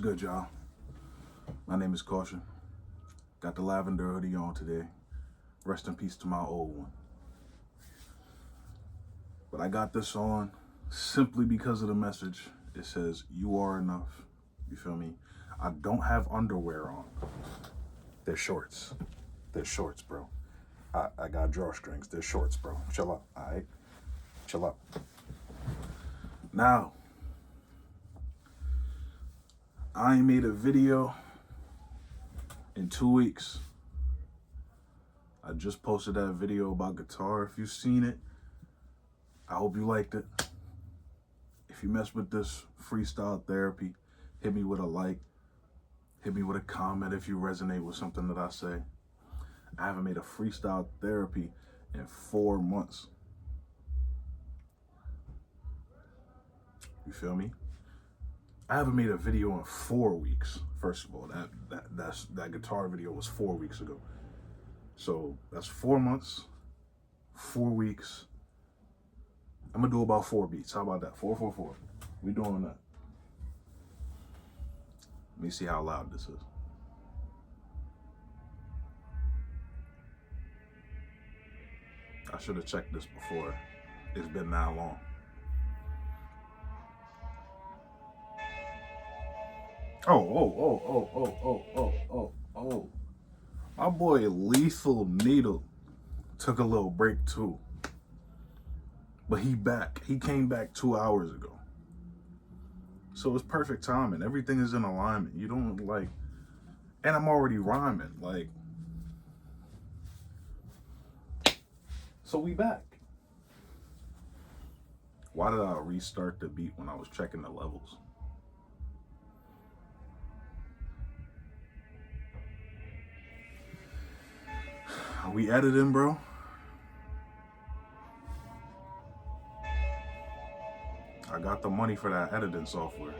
good, y'all? My name is Caution. Got the lavender hoodie on today. Rest in peace to my old one. But I got this on simply because of the message. It says, you are enough. You feel me? I don't have underwear on. They're shorts. They're shorts, bro. I got drawstrings. They're shorts, bro. Chill out, all right? Chill out. Now, I ain't made a video in 2 weeks. I just posted that video about guitar. If you've seen it, I hope you liked it. If you mess with this freestyle therapy, hit me with a like. Hit me with a comment if you resonate with something that I say. I haven't made a freestyle therapy in 4 months. You feel me? I haven't made a video in 4 weeks. First of all, that guitar video was 4 weeks ago. So that's 4 months, 4 weeks. I'm gonna do about 4 beats. How about that? 4, 4, 4. We doing that. Let me see how loud this is. I should have checked this before. It's been that long. Oh. My boy Lethal Needle took a little break too. But he back. He came back 2 hours ago. So it's perfect timing. Everything is in alignment. You don't like, and I'm already rhyming. Like, so we back. Why did I restart the beat when I was checking the levels? Are we editing, bro? I got the money for that editing software.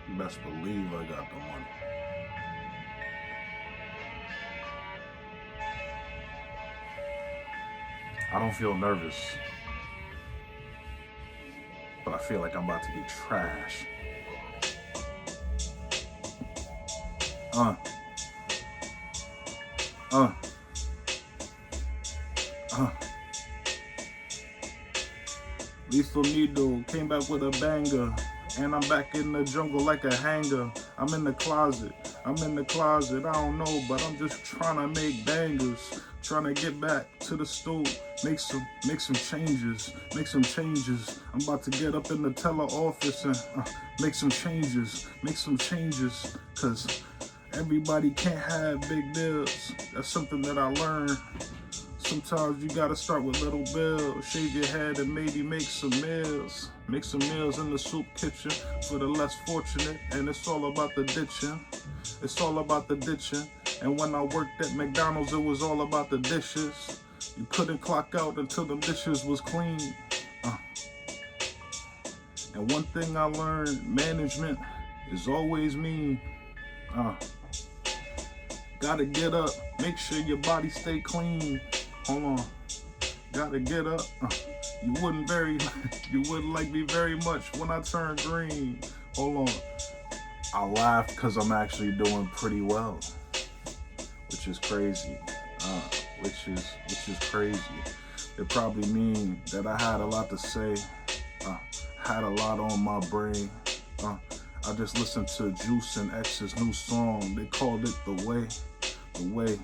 You best believe I got the money. I don't feel nervous, but I feel like I'm about to get trash. Lethal Needle came back with a banger, and I'm back in the jungle like a hanger. I'm in the closet, I don't know, but I'm just trying to make bangers, trying to get back to the stool, make some changes. I'm about to get up in the teller office and make some changes, cause everybody can't have big bills. That's something that I learned. Sometimes you gotta start with little bills. Shave your head and maybe make some meals. Make some meals in the soup kitchen for the less fortunate. And it's all about the ditching. And when I worked at McDonald's, it was all about the dishes. You couldn't clock out until the dishes was clean. And one thing I learned, management is always mean. Gotta get up, make sure your body stay clean. Hold on, gotta get up. You wouldn't like me very much when I turn green. Hold on, I laughed because I'm actually doing pretty well, which is crazy. Which is crazy. It probably means that I had a lot to say, had a lot on my brain. I just listened to Juice and X's new song. They called it The Way.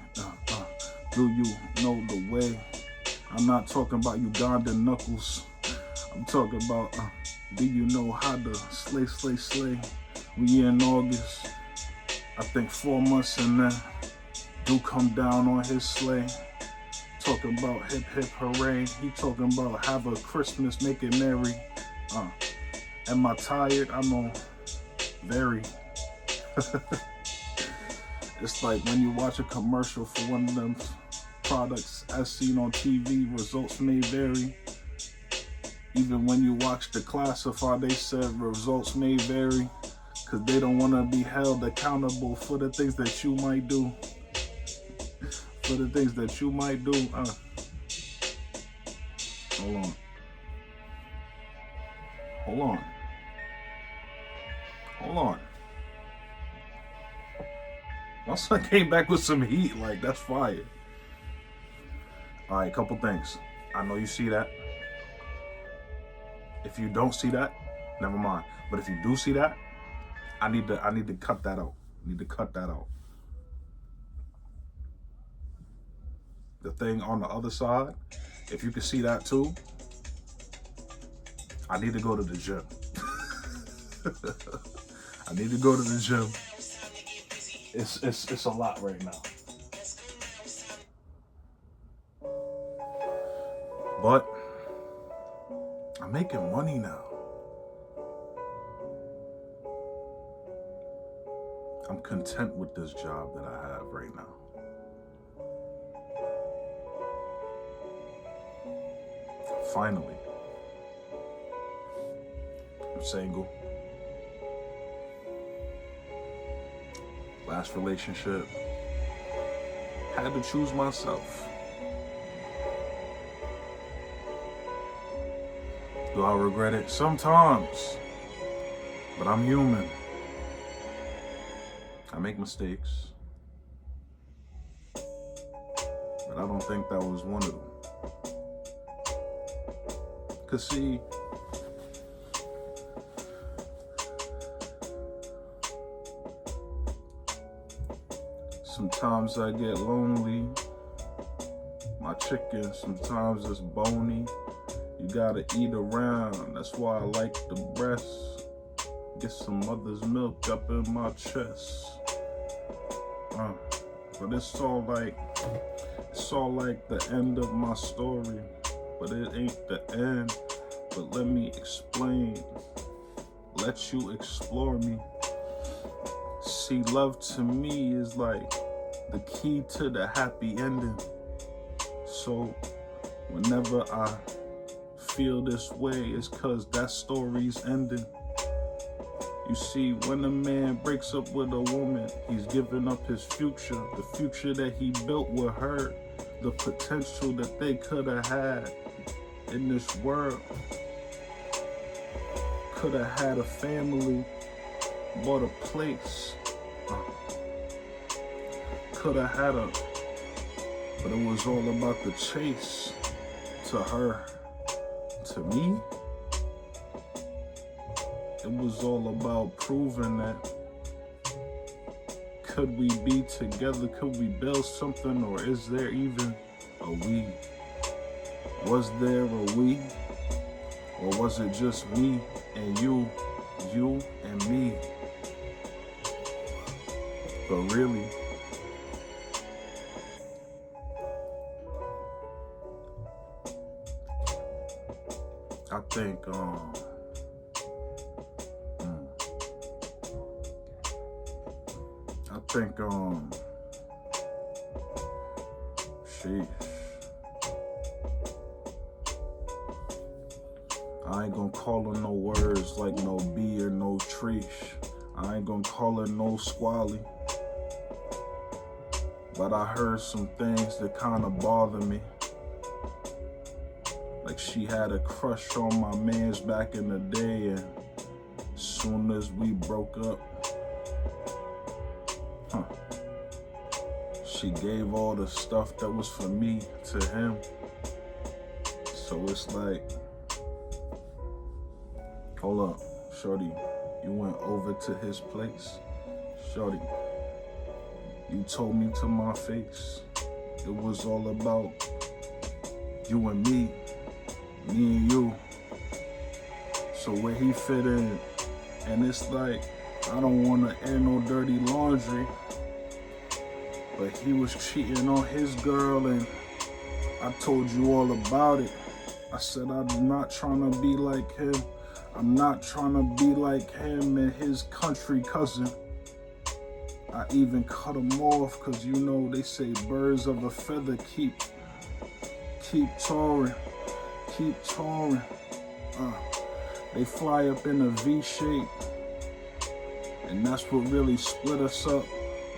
Do you know the way? I'm not talking about Ugandan knuckles. I'm talking about, do you know how to slay? We in August. I think 4 months and then do come down on his sleigh. Talking about hip hip hooray. He talking about have a Christmas, make it merry. Am I tired? I'm on very. It's like when you watch a commercial for one of them products as seen on TV, results may vary. Even when you watch the classified, they said results may vary, because they don't want to be held accountable for the things that you might do. Hold on. Hold on. Hold on. My son came back with some heat. Like, that's fire. All right, couple things. I know you see that. If you don't see that, never mind. But if you do see that, I need to cut that out. I need to cut that out. The thing on the other side, if you can see that too, I need to go to the gym. I need to go to the gym. It's a lot right now. But I'm making money now. I'm content with this job that I have right now. Finally. I'm single. Last relationship, had to choose myself. Do I regret it? Sometimes. But I'm human. I make mistakes. But I don't think that was one of them. 'Cause see, sometimes I get lonely. My chicken sometimes is bony. You gotta eat around, that's why I like the breast. Get some mother's milk up in my chest. But it's all like the end of my story. But it ain't the end. But let me explain. Let you explore me. See, love to me is like the key to the happy ending. So whenever I feel this way, it's 'cause that story's ending. You see, when a man breaks up with a woman, he's giving up his future, the future that he built with her, the potential that they could have had in this world. Could have had a family, bought a place. Could have had but it was all about the chase. To her, to me, it was all about proving that could we be together, could we build something, or is there even a we? Was there a we? Or was it just me and you and me? But really, I think, sheesh. I ain't gonna call her no words like no bee or no treesh. I ain't gonna call her no squally. But I heard some things that kinda bother me. Like she had a crush on my mans back in the day, and as soon as we broke up, she gave all the stuff that was for me to him. So it's like, hold up, shorty, you went over to his place? Shorty, you told me to my face, it was all about you and me and you. So where he fit in, and it's like, I don't wanna air no dirty laundry, but he was cheating on his girl, and I told you all about it. I said I'm not trying to be like him. I'm not trying to be like him and his country cousin. I even cut him off, cause you know they say birds of a feather keep soaring. They fly up in a V shape, and that's what really split us up.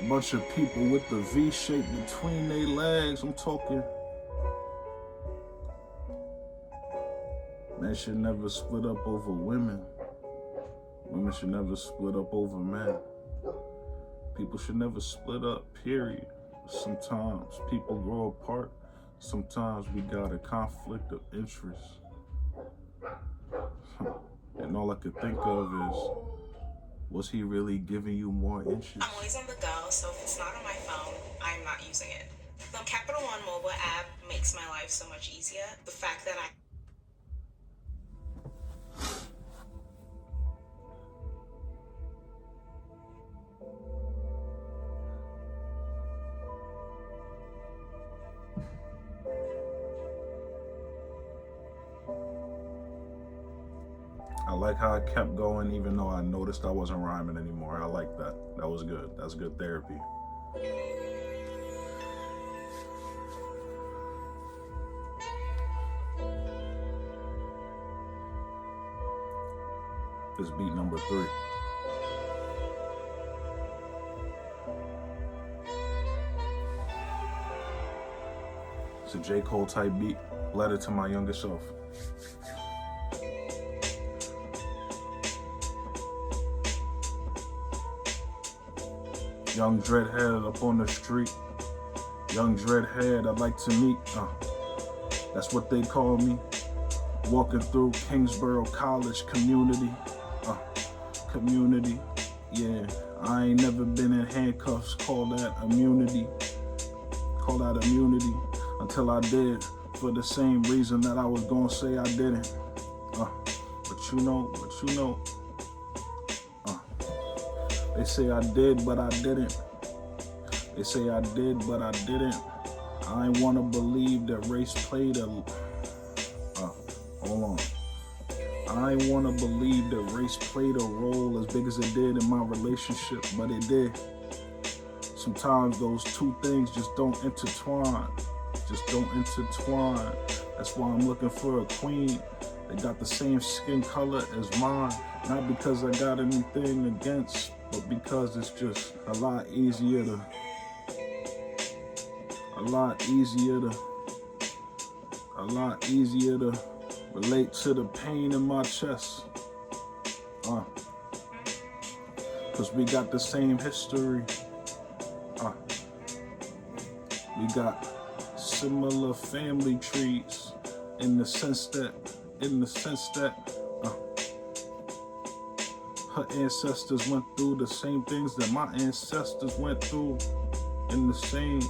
A bunch of people with the V shape between their legs. I'm talking Men should never split up over women. Women should never split up over men. People should never split up, period. Sometimes people grow apart. Sometimes we got a conflict of interest. And all I could think of is, was he really giving you more inches? I'm always on the go, so if it's not on my phone, I'm not using it. The Capital One mobile app makes my life so much easier. The fact that I like how I kept going even though I noticed I wasn't rhyming anymore. I like that. That was good. That's good therapy. This beat number 3. It's a J. Cole type beat. Letter to my younger self. Young dreadhead up on the street. Young dreadhead I'd like to meet. That's what they call me. Walking through Kingsborough College community. Community. Yeah, I ain't never been in handcuffs. Call that immunity. Call that immunity. Until I did. For the same reason that I was gonna say I didn't. But you know. They say I did, but I didn't. They say I did, but I didn't. I ain't wanna believe that race played a... hold on. I ain't wanna believe that race played a role as big as it did in my relationship, but it did. Sometimes those two things just don't intertwine. Just don't intertwine. That's why I'm looking for a queen that got the same skin color as mine. Not because I got anything against, but because it's just a lot easier to relate to the pain in my chest. Cause we got the same history. We got similar family trees in the sense that her ancestors went through the same things that my ancestors went through in the same.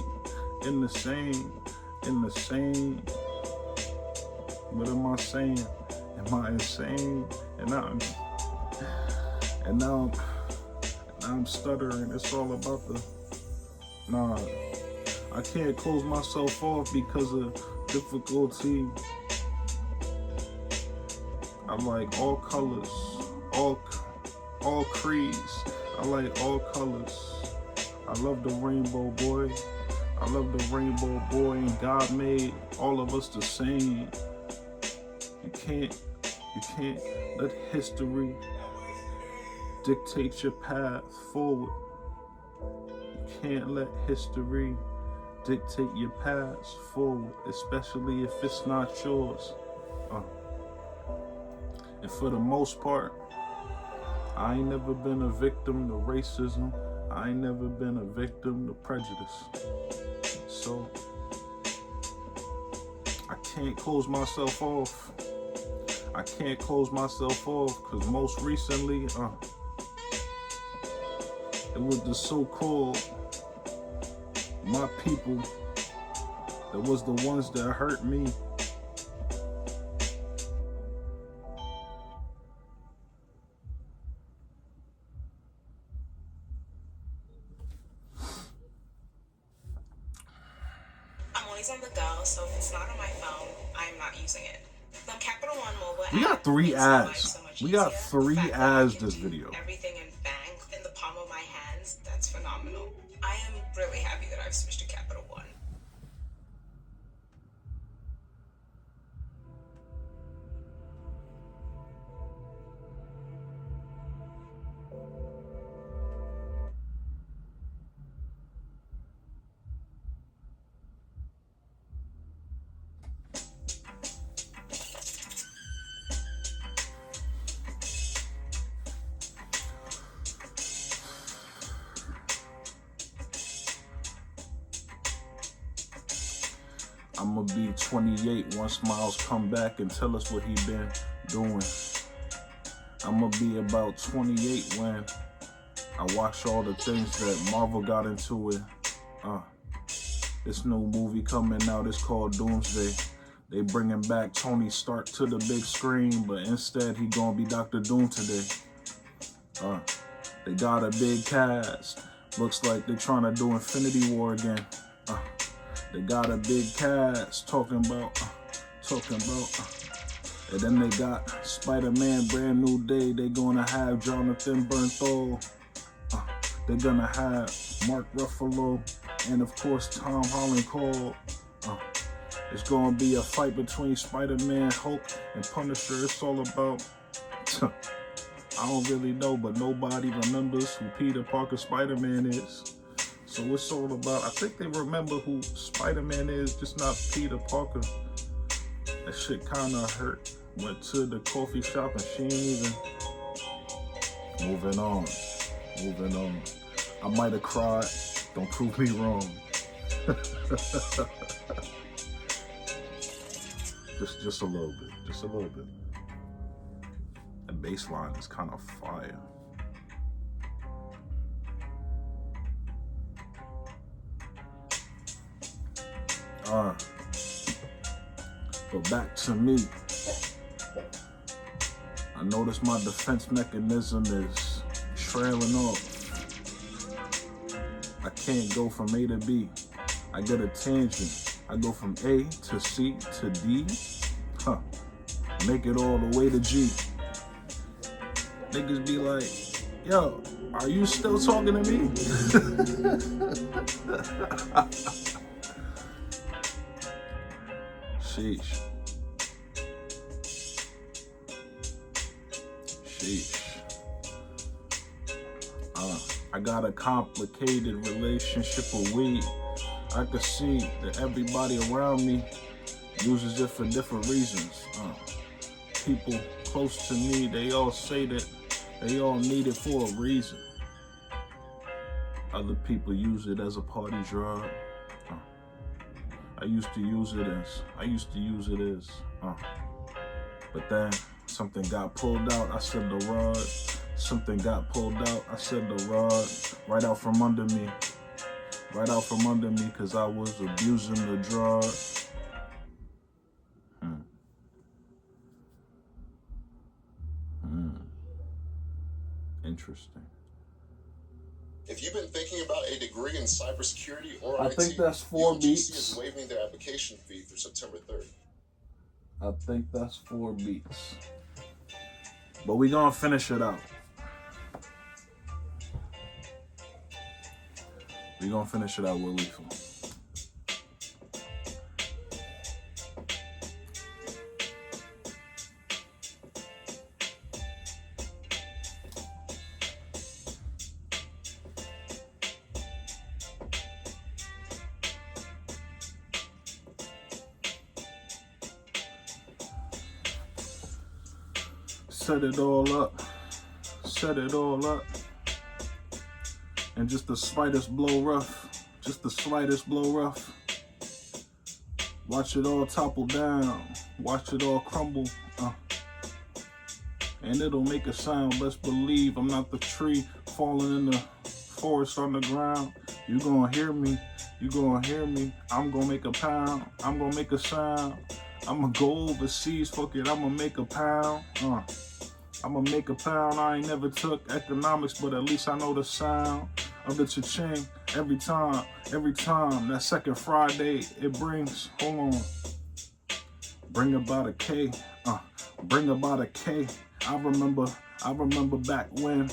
What am I saying? Am I insane? And now I'm stuttering. It's all about I can't close myself off because of difficulty. I like all colors, all creeds. I like all colors. I love the rainbow, boy. I love the rainbow, boy. And God made all of us the same. You can't let history dictate your path forward. You can't let history dictate your path forward, especially if it's not yours. And for the most part, I ain't never been a victim to racism. I ain't never been a victim to prejudice. So I can't close myself off. I can't close myself off because most recently, it was the so-called my people that was the ones that hurt me. I'm always on the go, so if it's not on my phone, I'm not using it. The Capital One mobile app We got 3 ads. so much We got easier. 3 The fact that ads I can this do video. Everything in bank in the palm of my hands, that's phenomenal. I am really happy that I've switched to Capital One. I'ma be 28 once Miles come back and tell us what he been doing. I'ma be about 28 when I watch all the things that Marvel got into it. This new movie coming out, it's called Doomsday. They bringing back Tony Stark to the big screen, but instead he gonna be Dr. Doom today. They got a big cast. Looks like they're trying to do Infinity War again. They got a big cast talking about. And then they got Spider-Man Brand New Day. They gonna have Jonathan Bernthal. They're gonna have Mark Ruffalo. And of course, Tom Holland called. It's gonna be a fight between Spider-Man, Hulk, and Punisher. It's all about, I don't really know, but nobody remembers who Peter Parker Spider-Man is. So it's all about, I think they remember who Spider-Man is, just not Peter Parker. That shit kinda hurt. Went to the coffee shop and she ain't even. Moving on. I might have cried. Don't prove me wrong. Just a little bit. The bass line is kind of fire. But back to me. I notice my defense mechanism is trailing off. I can't go from A to B. I get a tangent. I go from A to C to D. Make it all the way to G. Niggas be like, yo, are you still talking to me? Sheesh. I got a complicated relationship with weed. I could see that everybody around me uses it for different reasons. People close to me, they all say that they all need it for a reason. Other people use it as a party drug. I used to use it as. But then something got pulled out. I said the rod. Something got pulled out. I said the rod right out from under me. Because I was abusing the drug. Interesting. If you've been thinking about a degree in cybersecurity or I IT, think that's 4 UGC beats. is waiving their application fee through September 3rd. I think that's 4 beats. But we gonna finish it out. We gonna finish it out with lethal. Set it all up, and just the slightest blow rough, watch it all topple down, watch it all crumble, and it'll make a sound. Best believe I'm not the tree falling in the forest on the ground. You gonna hear me, I'm gonna make a pound, I'm gonna make a sound, I'ma go overseas, fuck it, I'ma make a pound, I'ma make a pound. I ain't never took economics, but at least I know the sound of the cha-ching every time. That second Friday, it brings, hold on, bring about a K. I remember back when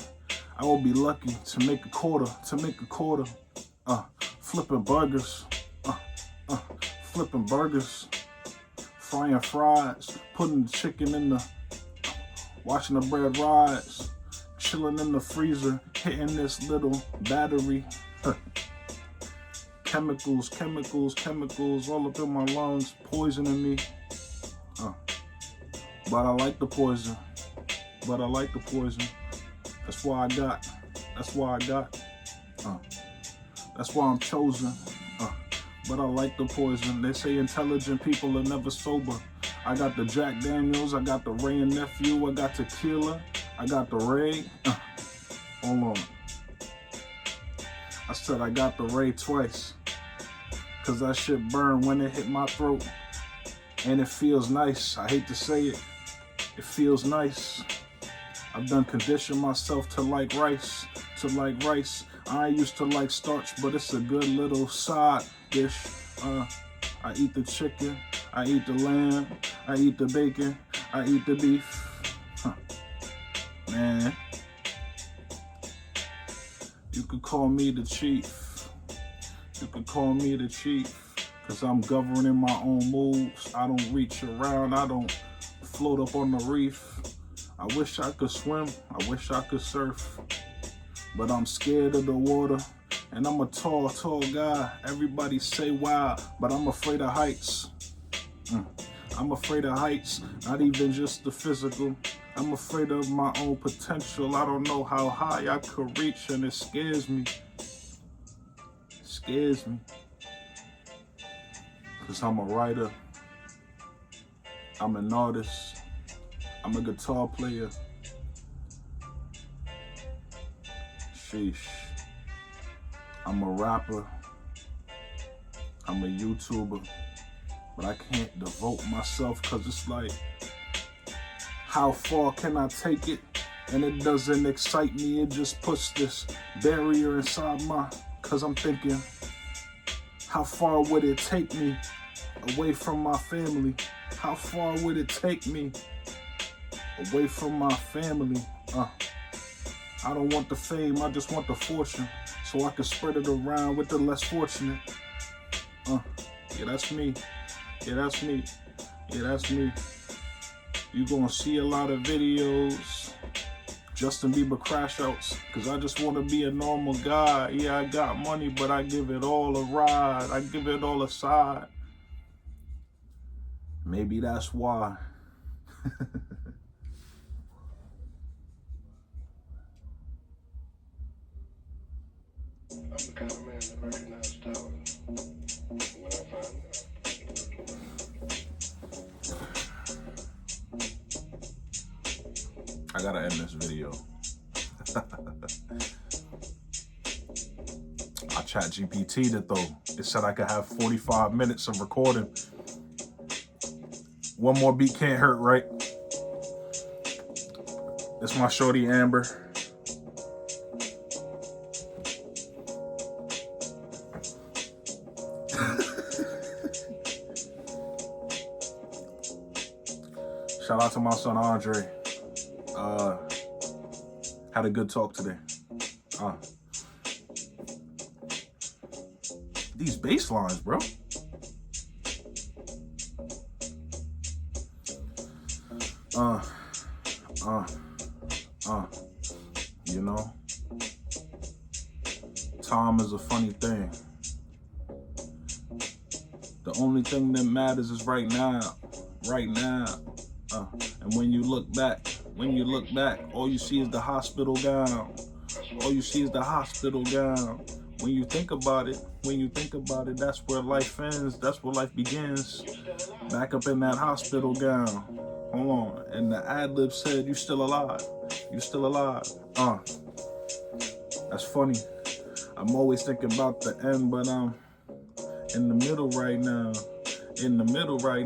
I would be lucky to make a quarter. Flipping burgers, frying fries, putting the chicken in the. Watching the bread rise, chilling in the freezer, hitting this little battery. Chemicals, all up in my lungs, poisoning me. But I like the poison. That's why I got. That's why I'm chosen. but I like the poison. They say intelligent people are never sober. I got the Jack Daniels, I got the Ray and Nephew, I got tequila, I got the Ray. Hold on. I said I got the Ray twice, cause that shit burned when it hit my throat. And it feels nice, I hate to say it, it feels nice. I've done conditioned myself to like rice, I used to like starch, but it's a good little side dish. I eat the chicken, I eat the lamb, I eat the bacon, I eat the beef. Man, you could call me the chief. You could call me the chief, cause I'm governing my own moves. I don't reach around, I don't float up on the reef. I wish I could swim, I wish I could surf, but I'm scared of the water, and I'm a tall guy. Everybody say wow, but I'm afraid of heights. I'm afraid of heights, not even just the physical. I'm afraid of my own potential. I don't know how high I could reach, and it scares me. It scares me. Cause I'm a writer, I'm an artist, I'm a guitar player. Sheesh. I'm a rapper, I'm a YouTuber, but I can't devote myself cause it's like, how far can I take it? And it doesn't excite me, it just puts this barrier inside cause I'm thinking, how far would it take me away from my family? How far would it take me away from my family? I don't want the fame, I just want the fortune, so I can spread it around with the less fortunate. Yeah, that's me. Yeah, that's me. Yeah, that's me. You gonna see a lot of videos, Justin Bieber crash outs, cause I just wanna be a normal guy. Yeah, I got money, but I give it all a ride. I give it all a side. Maybe that's why. I'm the kind of man that recognizes talent when I find it. I gotta end this video. I chat GPT'd it though. It said I could have 45 minutes of recording. One more beat can't hurt, right? It's my shorty Amber. Shout out to my son Andre. Had a good talk today. These bass lines, bro. You know, time is a funny thing. The only thing that matters is right now. And when you look back, all you see is the hospital gown. All you see is the hospital gown. When you think about it, that's where life ends. That's where life begins. Back up in that hospital gown. Hold on. And the ad-lib said, you still alive. You still alive. That's funny. I'm always thinking about the end, but I'm in the middle right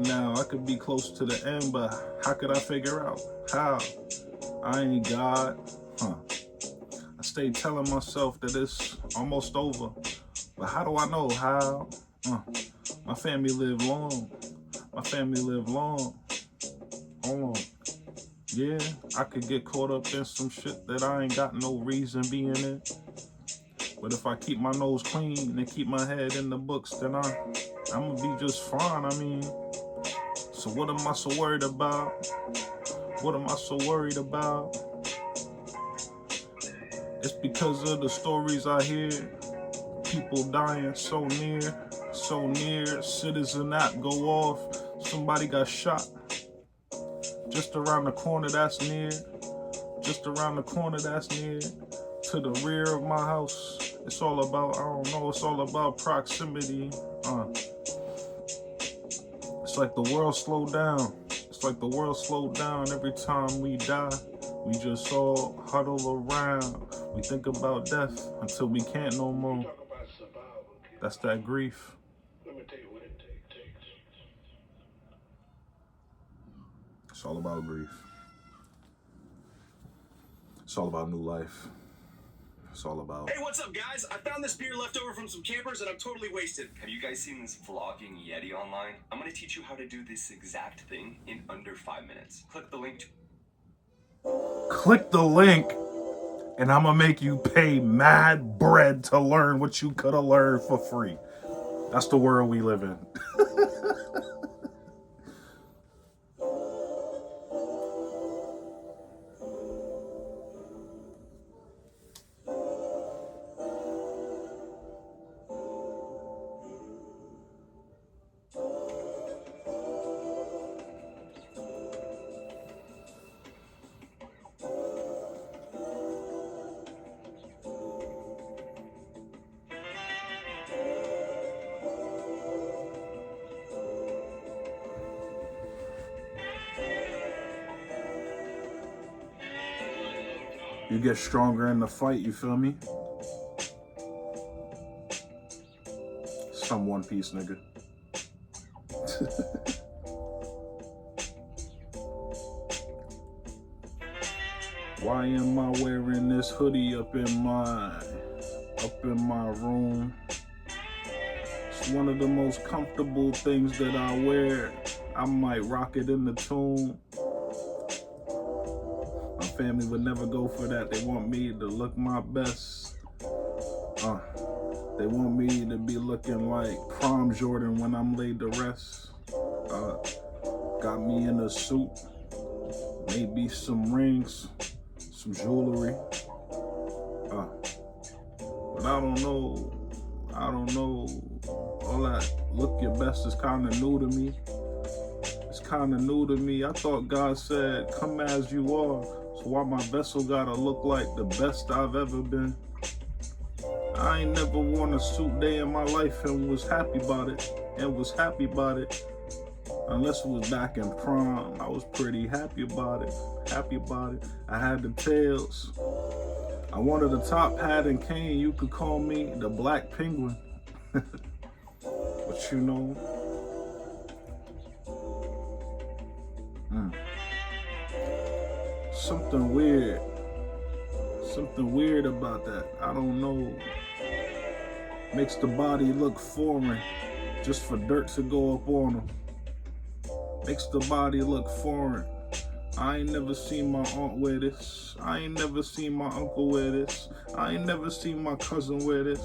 now. I could be close to the end, but how could I figure out how? I ain't God. I stay telling myself that it's almost over, but how do I know how? My family live long. Hold on. Yeah, I could get caught up in some shit that I ain't got no reason being in. But if I keep my nose clean and keep my head in the books, then I'm gonna be just fine. I mean, so what am I so worried about? It's because of the stories I hear. People dying so near. Citizen app go off. Somebody got shot. Just around the corner that's near. To the rear of my house. It's all about, I don't know, it's all about proximity. It's like the world slowed down. It's like the world slowed down every time we die. We just all huddle around. We think about death until we can't no more. Talk about survival, kid. That's that grief. Let me tell you what it takes. It's all about grief. It's all about new life. It's all about... Hey, what's up, guys? I found this beer left over from some campers and I'm totally wasted. Have you guys seen this vlogging Yeti online? I'm gonna teach you how to do this exact thing in under 5 minutes. Click the link. Click the link and I'm gonna make you pay mad bread to learn what you could have learned for free. That's the world we live in. You get stronger in the fight, you feel me? Some One Piece nigga. Why am I wearing this hoodie up in my room? It's one of the most comfortable things that I wear. I might rock it in the tomb. Family would never go for that. They want me to look my best. They want me to be looking like prom Jordan when I'm laid to rest. Got me in a suit, maybe some rings, some jewelry. But I don't know. All that look your best is kind of new to me. It's kind of new to me. I thought God said, come as you are. So why my vessel gotta look like the best I've ever been? I ain't never worn a suit day in my life and was happy about it. Unless it was back in prom. I was pretty happy about it. I had the tails. I wanted a top hat and cane. You could call me the Black Penguin. But you know. Something weird about that. I don't know. Makes the body look foreign just for dirt to go up on them. Makes the body look foreign. I ain't never seen my aunt wear this. I ain't never seen my uncle wear this. I ain't never seen my cousin wear this.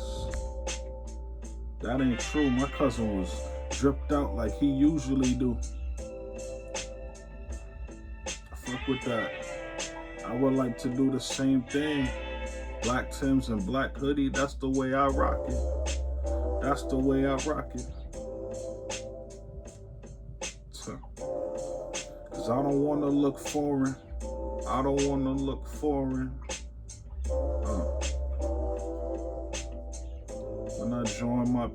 That ain't true. My cousin was dripped out like he usually do. I fuck with that. I would like to do the same thing. Black Timbs and black hoodie, that's the way I rock it. Cause I don't want to look foreign. When I join my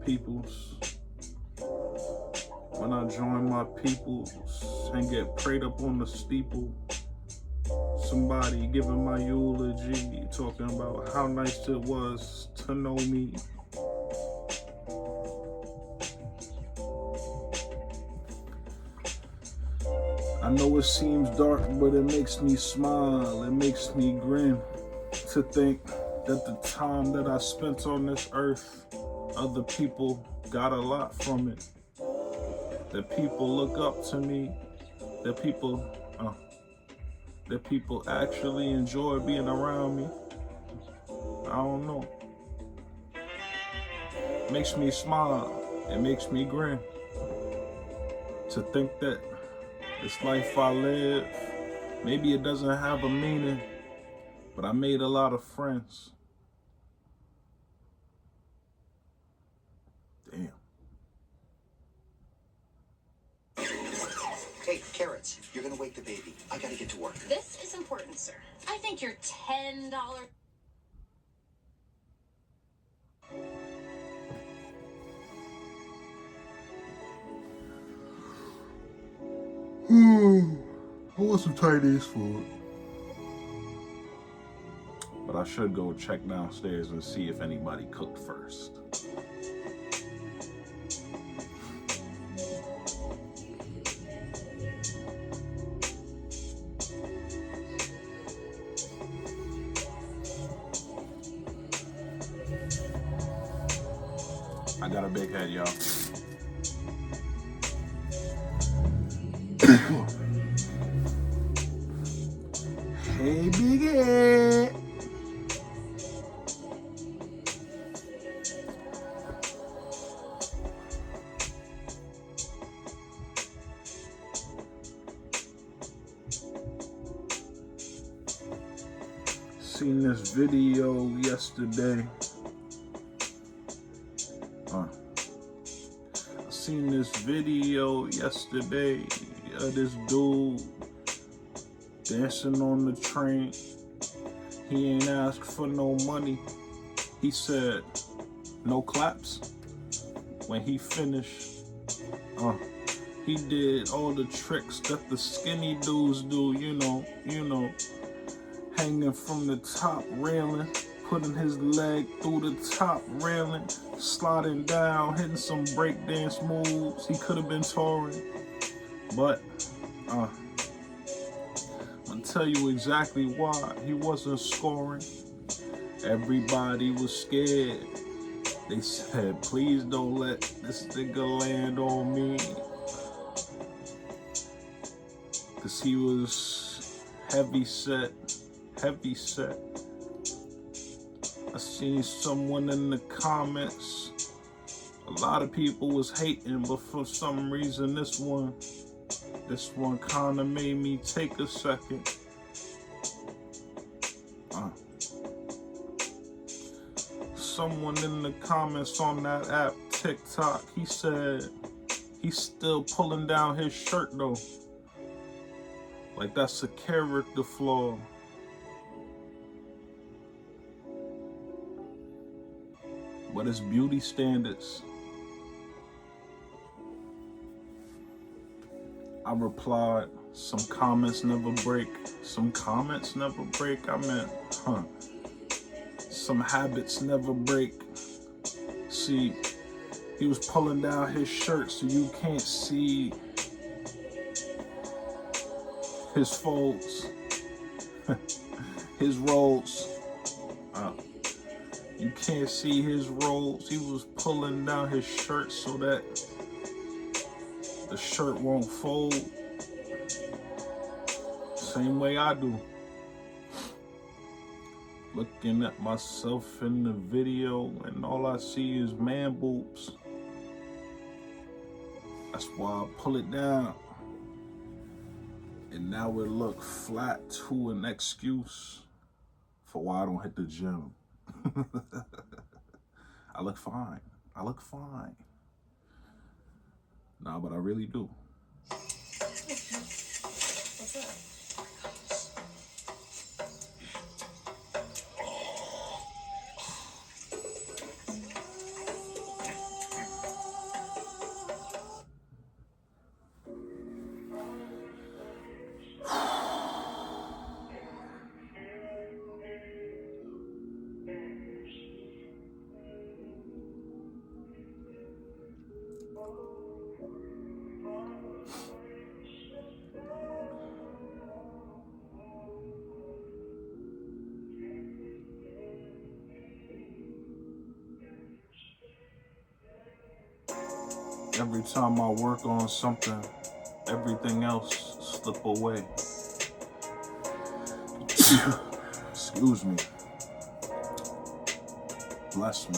peoples and get prayed up on the steeple. Somebody giving my eulogy, talking about how nice it was to know me. I know it seems dark, but it makes me smile, it makes me grin to think that the time that I spent on this earth, other people got a lot from it. That people look up to me, that people actually enjoy being around me. I don't know. It makes me smile. It makes me grin. To think that this life I live, maybe it doesn't have a meaning, but I made a lot of friends. Damn. Hey, carrots, you're gonna wake the baby. I gotta get to work. This is important, sir. I think your $10 I want some Chinese food. But I should go check downstairs and see if anybody cooked first. I got a big head, y'all. Hey, big head. Seen this video yesterday. I seen this video yesterday of this dude dancing on the train. He ain't asked for no money. He said, no claps. When he finished, he did all the tricks that the skinny dudes do, you know, hanging from the top railing, putting his leg through the top railing, sliding down, hitting some breakdance moves. He could have been touring, but I'm gonna tell you exactly why he wasn't scoring. Everybody was scared. They said, please don't let this nigga land on me. Cause he was heavy set. I seen someone in the comments. A lot of people was hating, but for some reason this one kinda made me take a second. Someone in the comments on that app, TikTok, he said he's still pulling down his shirt though. Like that's a character flaw. But it's beauty standards. I replied, some comments never break. Some comments never break. I meant, some habits never break. See, he was pulling down his shirt so you can't see his folds, his rolls. You can't see his rolls. He was pulling down his shirt so that the shirt won't fold. Same way I do. Looking at myself in the video and all I see is man boobs. That's why I pull it down. And now it look flat to an excuse for why I don't hit the gym. I look fine. Nah, but I really do. What's up? Every time I work on something, everything else slip away. Excuse me. Bless me.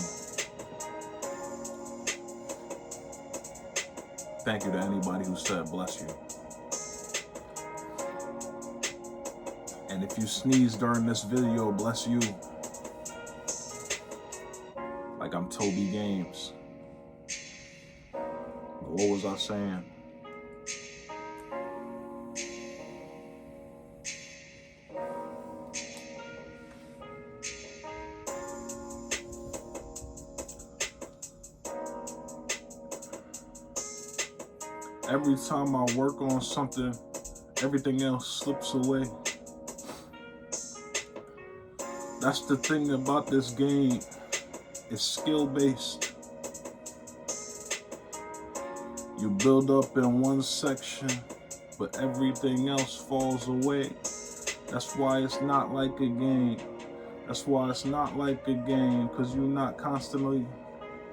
Thank you to anybody who said bless you. And if you sneeze during this video, bless you. Like I'm Toby Games. What was I saying? Every time I work on something, everything else slips away. That's the thing about this game. It's skill-based. You build up in one section, but everything else falls away. That's why it's not like a game. That's why it's not like a game, because you're not constantly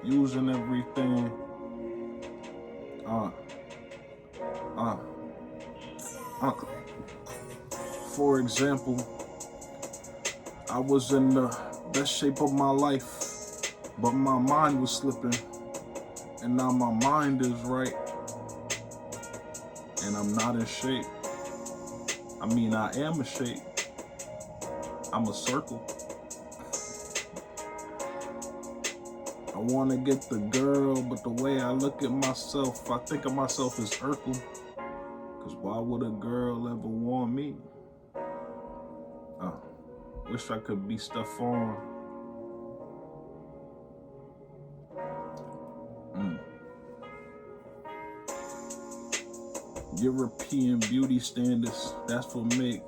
using everything. For example, I was in the best shape of my life, but my mind was slipping. And now my mind is right, and I'm not in shape. I mean, I am a shape. I'm a circle. I want to get the girl, but the way I look at myself, I think of myself as Urkel. Because why would a girl ever want me? Wish I could be Stephon. European beauty standards, that's what make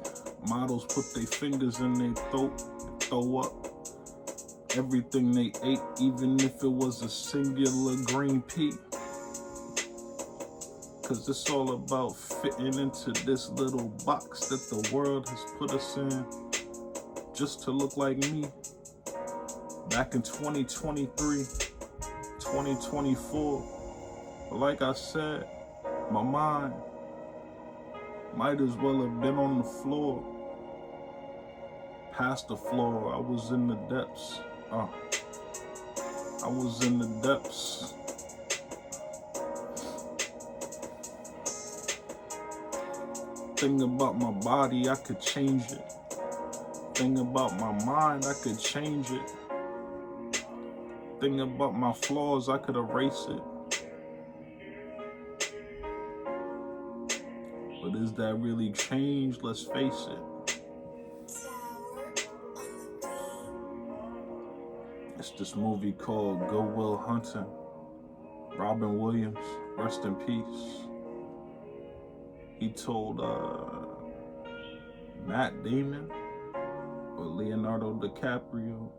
models put their fingers in their throat, throw up everything they ate, even if it was a singular green pea. Cause it's all about fitting into this little box that the world has put us in just to look like me. Back in 2023, 2024, but like I said, my mind might as well have been on the floor. Past the floor, I was in the depths. I was in the depths. Thing about my body, I could change it. Thing about my mind, I could change it. Thing about my flaws, I could erase it. But is that really change? Let's face it. It's this movie called Go Will Hunting. Robin Williams, rest in peace. He told Matt Damon or Leonardo DiCaprio,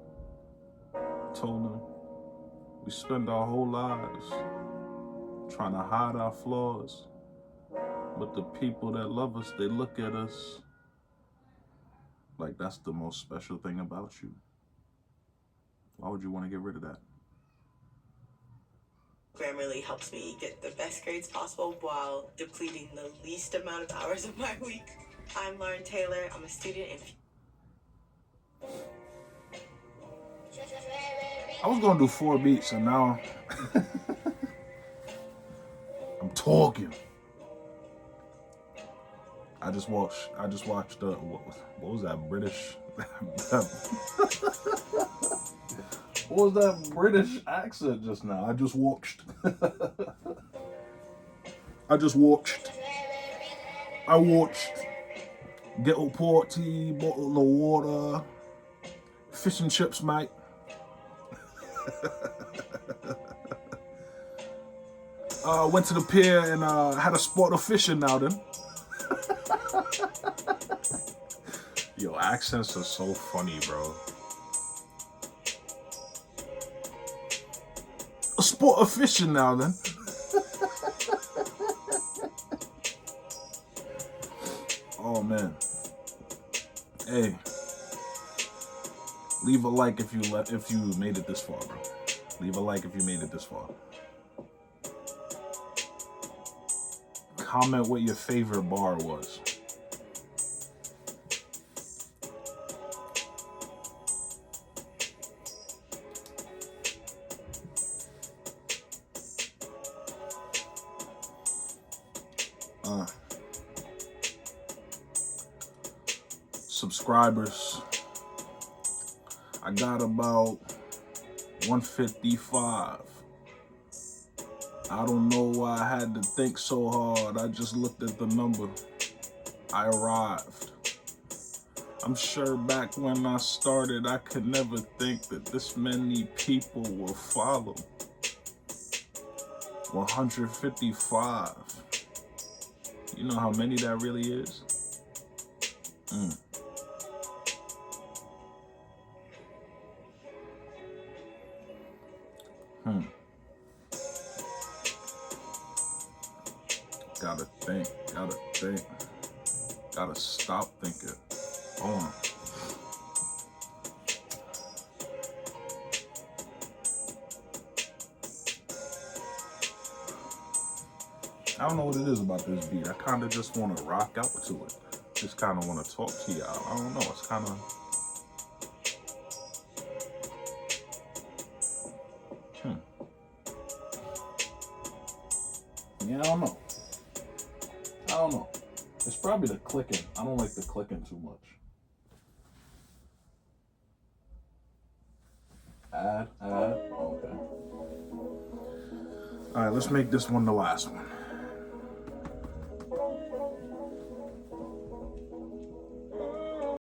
told him, we spend our whole lives trying to hide our flaws, but the people that love us, they look at us like that's the most special thing about you. Why would you want to get rid of that? Grammarly helps me get the best grades possible while depleting the least amount of hours of my week. I'm Lauren Taylor. I'm a student in... I was gonna do 4 beats and now I'm talking. I just watched what was that British what was that British accent just now? I just watched Ghetto Party, bottle of water, fish and chips, mate. Went to the pier and had a spot of fishing now then. Yo, accents are so funny, bro. A spot of fishing now then. Oh man. Hey. Leave a like if you made it this far, bro. Leave a like if you made it this far. Comment what your favorite bar was. Subscribers. I got about 155. I don't know why I had to think so hard. I just looked at the number. I arrived. I'm sure back when I started, I could never think that this many people will follow. 155. You know how many that really is? Gotta think, gotta stop thinking. Hold on. I don't know what it is about this beat. I kind of just want to rock out to it. Just kind of want to talk to y'all. I don't know. It's kind of... Yeah, I don't know. It's probably the clicking. I don't like the clicking too much. Add. Okay. All right, let's make this one the last one.